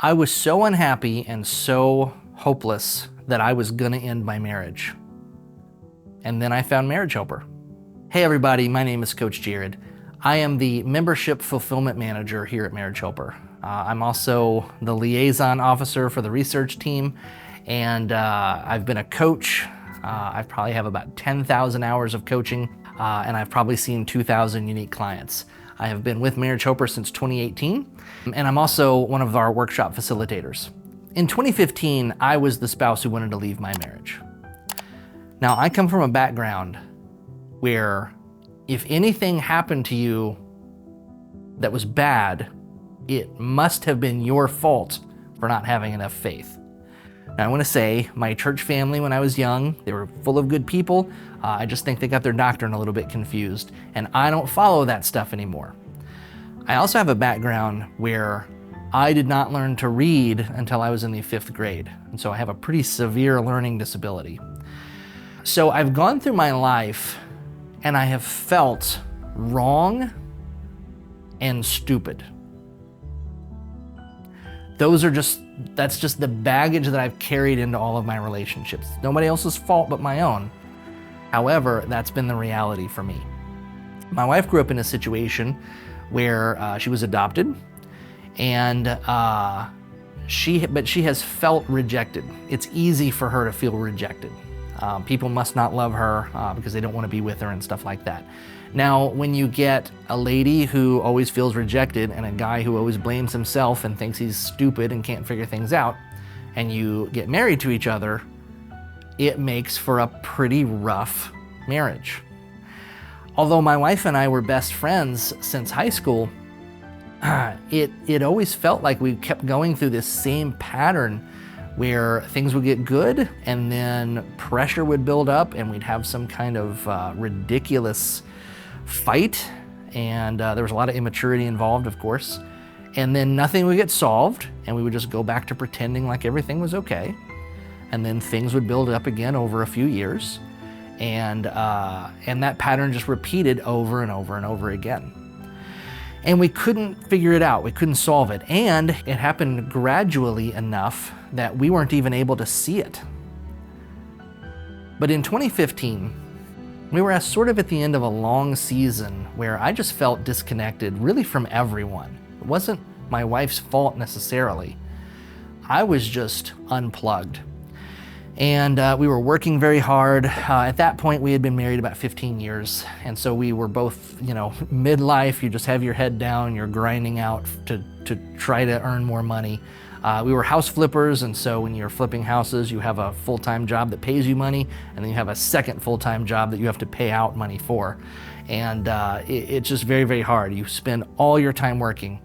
I was so unhappy and so hopeless that I was gonna end my marriage. And then I found Marriage Helper. Hey everybody, my name is Coach Jared. I am the Membership Fulfillment Manager here at Marriage Helper. I'm also the liaison officer for the research team, and I've been a coach. I probably have about 10,000 hours of coaching, and I've probably seen 2,000 unique clients. I have been with Marriage Helper since 2018, and I'm also one of our workshop facilitators. In 2015, I was the spouse who wanted to leave my marriage. Now, I come from a background where if anything happened to you that was bad, it must have been your fault for not having enough faith. Now, I want to say my church family when I was young, they were full of good people. I just think they got their doctrine a little bit confused, and I don't follow that stuff anymore. I also have a background where I did not learn to read until I was in the 5th grade, and so I have a pretty severe learning disability. So I've gone through my life and I have felt wrong and stupid. That's just the baggage that I've carried into all of my relationships. Nobody else's fault but my own. However, that's been the reality for me. My wife grew up in a situation where she was adopted, and she has felt rejected. It's easy for her to feel rejected. People must not love her because they don't want to be with her and stuff like that. Now, when you get a lady who always feels rejected and a guy who always blames himself and thinks he's stupid and can't figure things out, and you get married to each other, it makes for a pretty rough marriage. Although my wife and I were best friends since high school, it always felt like we kept going through this same pattern where things would get good and then pressure would build up and we'd have some kind of ridiculous fight, and there was a lot of immaturity involved, of course, and then nothing would get solved and we would just go back to pretending like everything was okay, and then things would build up again over a few years, and that pattern just repeated over and over and over again. And we couldn't figure it out, we couldn't solve it, and it happened gradually enough that we weren't even able to see it. But in 2015, we were sort of at the end of a long season where I just felt disconnected really from everyone. It wasn't my wife's fault necessarily. I was just unplugged. And we were working very hard. At that point, we had been married about 15 years. And so we were both, midlife, you just have your head down, you're grinding out to try to earn more money. We were house flippers, and so when you're flipping houses, you have a full-time job that pays you money, and then you have a second full-time job that you have to pay out money for. And it's just very, very hard. You spend all your time working.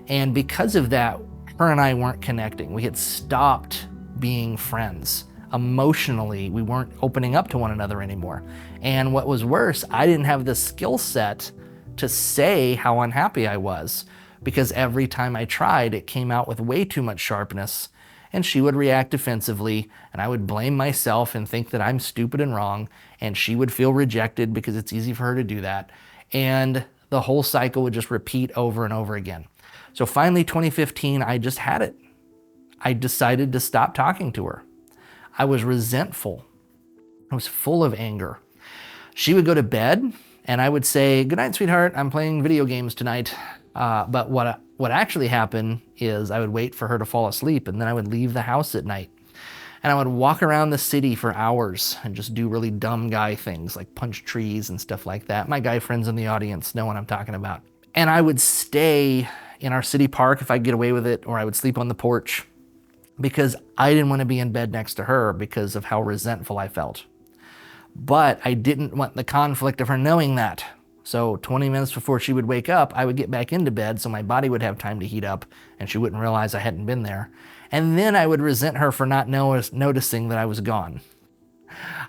And because of that, her and I weren't connecting. We had stopped being friends. Emotionally, we weren't opening up to one another anymore. And what was worse, I didn't have the skill set to say how unhappy I was, because every time I tried, it came out with way too much sharpness, and she would react defensively, and I would blame myself and think that I'm stupid and wrong, and she would feel rejected because it's easy for her to do that, and the whole cycle would just repeat over and over again. So finally, 2015, I just had it. I decided to stop talking to her. I was resentful. I was full of anger. She would go to bed, and I would say, "Good night, sweetheart, I'm playing video games tonight." But what actually happened is I would wait for her to fall asleep, and then I would leave the house at night. And I would walk around the city for hours and just do really dumb guy things like punch trees and stuff like that. My guy friends in the audience know what I'm talking about. And I would stay in our city park if I could get away with it, or I would sleep on the porch because I didn't want to be in bed next to her because of how resentful I felt. But I didn't want the conflict of her knowing that. So 20 minutes before she would wake up, I would get back into bed so my body would have time to heat up and she wouldn't realize I hadn't been there. And then I would resent her for not noticing that I was gone.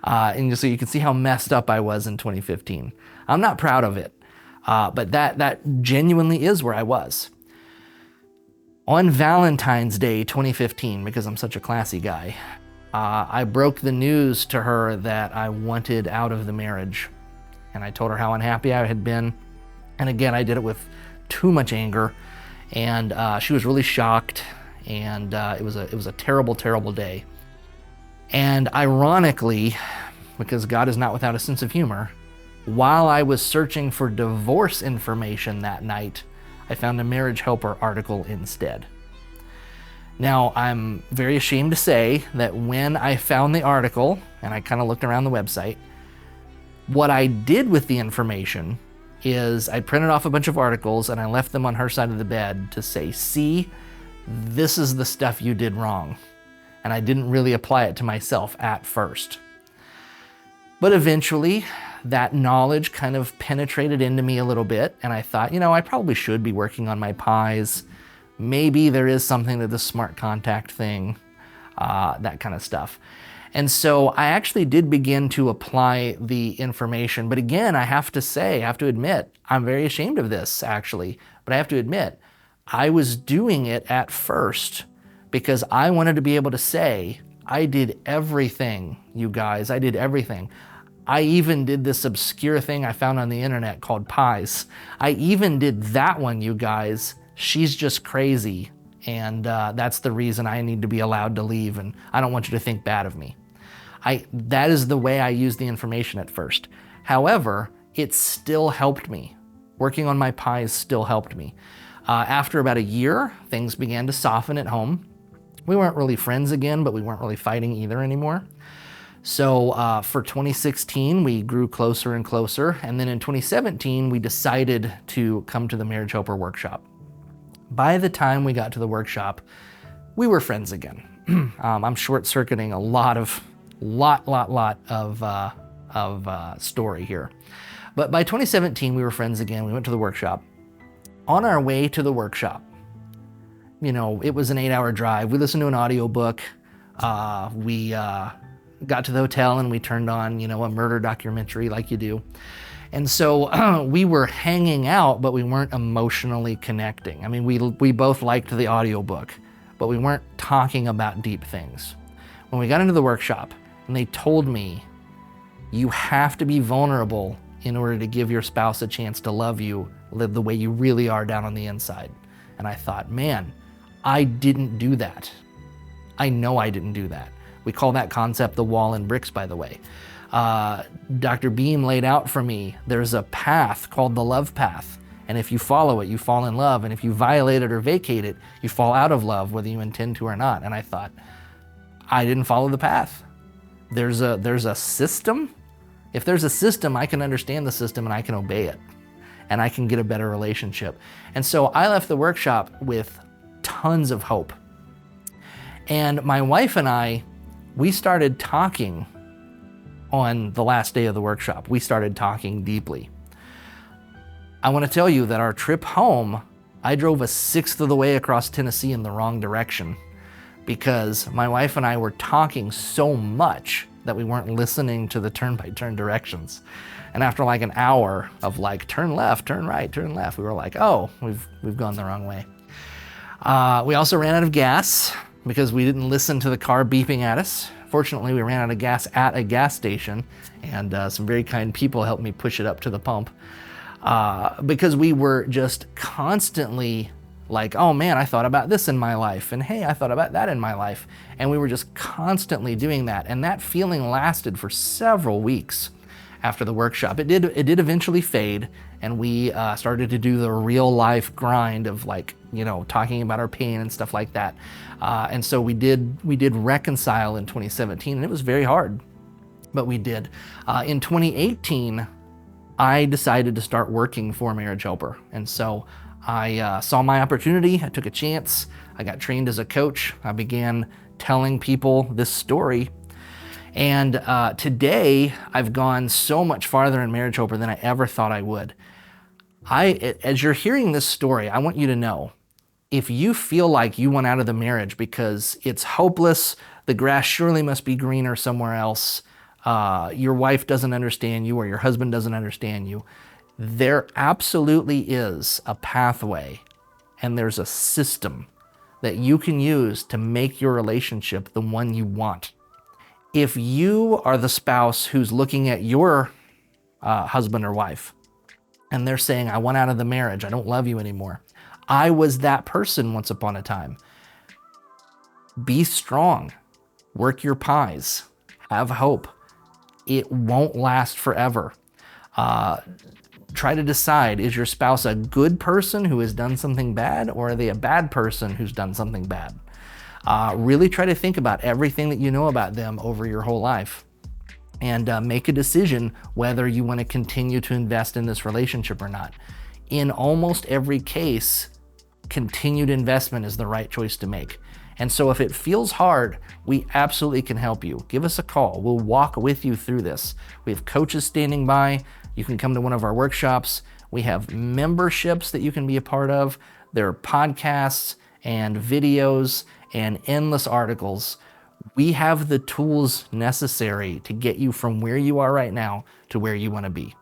And so you can see how messed up I was in 2015. I'm not proud of it, but that genuinely is where I was. On Valentine's Day 2015, because I'm such a classy guy, I broke the news to her that I wanted out of the marriage. And I told her how unhappy I had been. And again, I did it with too much anger. And she was really shocked. and it was a terrible, terrible day. And ironically, because God is not without a sense of humor, while I was searching for divorce information that night, I found a Marriage Helper article instead. Now, I'm very ashamed to say that when I found the article, and I kind of looked around the website, what I did with the information is I printed off a bunch of articles and I left them on her side of the bed to say, see, this is the stuff you did wrong. And I didn't really apply it to myself at first. But eventually, that knowledge kind of penetrated into me a little bit, and I thought, I probably should be working on my pies. Maybe there is something to the smart contact thing, that kind of stuff. And so I actually did begin to apply the information. But again, I have to admit, I'm very ashamed of this actually, but I have to admit, I was doing it at first because I wanted to be able to say, I did everything, you guys, I did everything. I even did this obscure thing I found on the internet called pies. I even did that one, you guys. She's just crazy, and that's the reason I need to be allowed to leave, and I don't want you to think bad of me. That is the way I used the information at first. However, it still helped me. Working on my pies still helped me. After about a year, things began to soften at home. We weren't really friends again, but we weren't really fighting either anymore. So for 2016, we grew closer and closer. And then in 2017, we decided to come to the Marriage Helper workshop. By the time we got to the workshop, we were friends again. I'm short-circuiting a lot of story here. But by 2017, we were friends again. We went to the workshop. On our way to the workshop, it was an 8-hour drive. We listened to an audiobook. We got to the hotel and we turned on, a murder documentary like you do. And so we were hanging out, but we weren't emotionally connecting. I mean, we both liked the audiobook, but we weren't talking about deep things. When we got into the workshop and they told me, you have to be vulnerable in order to give your spouse a chance to love you, live the way you really are down on the inside. And I thought, man, I didn't do that. I know I didn't do that. We call that concept the wall and bricks, by the way. Dr. Beam laid out for me, there's a path called the love path. And if you follow it, you fall in love. And if you violate it or vacate it, you fall out of love, whether you intend to or not. And I thought, I didn't follow the path. There's a system. If there's a system, I can understand the system and I can obey it. And I can get a better relationship. And so I left the workshop with tons of hope. And my wife and I, we started talking on the last day of the workshop. We started talking deeply. I want to tell you that our trip home, I drove a sixth of the way across Tennessee in the wrong direction because my wife and I were talking so much that we weren't listening to the turn-by-turn directions. And after like an hour of turn left, turn right, turn left, we were like, oh, we've gone the wrong way. We also ran out of gas because we didn't listen to the car beeping at us. Fortunately, we ran out of gas at a gas station, and some very kind people helped me push it up to the pump because we were just constantly like, oh man, I thought about this in my life, and hey, I thought about that in my life. And we were just constantly doing that, and that feeling lasted for several weeks after the workshop. It did eventually fade, and we started to do the real life grind of talking about our pain and stuff like that. And so we did reconcile in 2017, and it was very hard, but we did. In 2018, I decided to start working for Marriage Helper. And so I saw my opportunity, I took a chance, I got trained as a coach, I began telling people this story. And today, I've gone so much farther in Marriage Helper than I ever thought I would. As you're hearing this story, I want you to know, if you feel like you want out of the marriage because it's hopeless, the grass surely must be greener somewhere else, your wife doesn't understand you or your husband doesn't understand you, there absolutely is a pathway and there's a system that you can use to make your relationship the one you want. If you are the spouse who's looking at your husband or wife and they're saying, I want out of the marriage, I don't love you anymore. I was that person once upon a time. Be strong. Work your pies. Have hope. It won't last forever. Try to decide, is your spouse a good person who has done something bad, or are they a bad person who's done something bad? Really try to think about everything that you know about them over your whole life, and make a decision whether you want to continue to invest in this relationship or not. In almost every case, continued investment is the right choice to make. And so if it feels hard, we absolutely can help you. Give us a call. We'll walk with you through this. We have coaches standing by. You can come to one of our workshops. We have memberships that you can be a part of. There are podcasts and videos and endless articles. We have the tools necessary to get you from where you are right now to where you want to be.